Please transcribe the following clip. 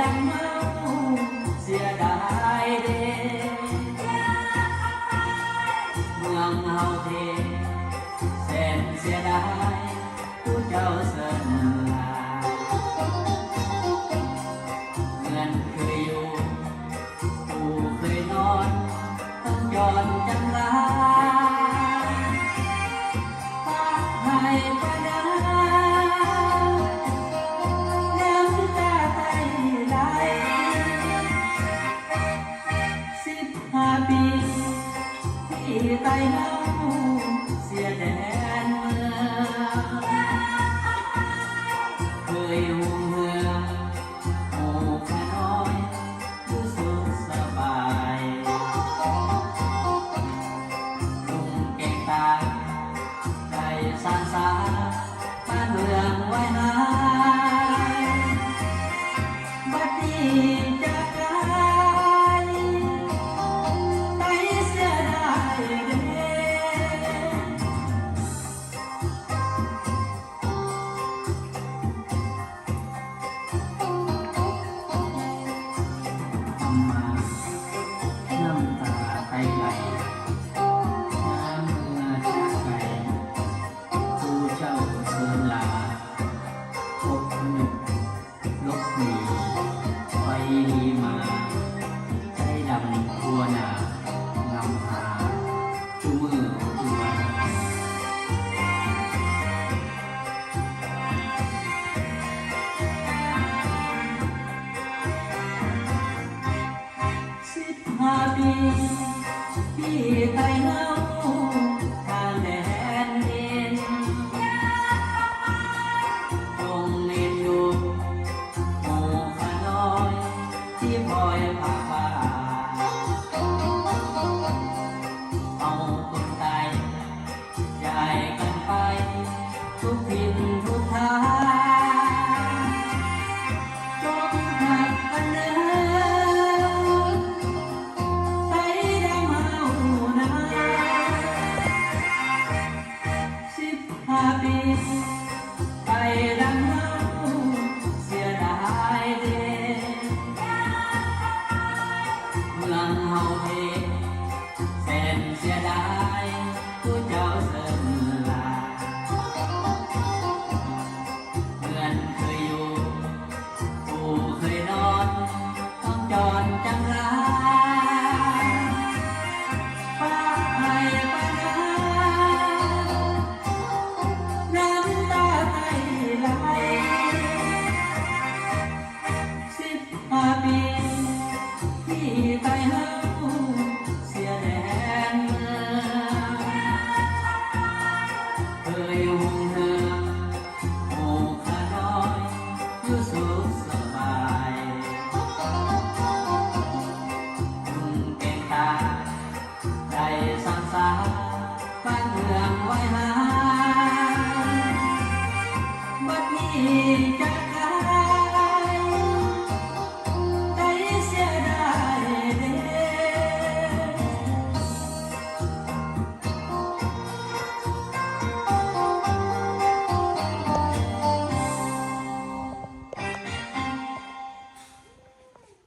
ดังเมาเสียดายเด้เมืองเฮาเทแสนเสียดายผู้เจ้าเสนอเงินเคยอยู่ผู้เคยนอนต้องย้อนจังลาพักให้ประดาน้ำตาไทยไหล15 ปีที่ไต้เฮาเสียแดนเมืองเคยห่วงเหือหมู่ข้าน้อยอยู่สุขสบายลุงเก่งตาได้สร้างสรรค์บ้านเมืองไว้นานบัดนี้จากไกลไปเสียดายเด้มาน้ำตาไทยไหลน้ำเมื่อจากไกลผู้เจ้าเชิญลาพบหนึ่งลบหนีไปมาใจดำทั่วหน้างำหาจุมือจุวัน15 ปีที่ไต้เฮาทางแดนดินคงเน้นอยู่หมู่ข้าน้อยที่คอยพาป่าเอาคนตายย้ายกันไปทุกทิศทุกทางจงหักกันเด้อไต้ดำเฮานะ15 ปีไต้ดำเฮาเสียดายเด้เมืองเฮาเทแสนเสียดายผู้เจ้าเสินลาเงินเคยอยู่ผู้เคยนอนต้องจรจังลาป้าให้ป้านาน้ำตาไทยไหล15 ปีที่ไต้เฮาเสียแดนเมืองเคยห่วงเหือหมู่ข้าน้อยอยู่สุขสบายลุงเก่งตาได้สร้างสรรค์บ้านเมืองไว้นานบัดนี้จาก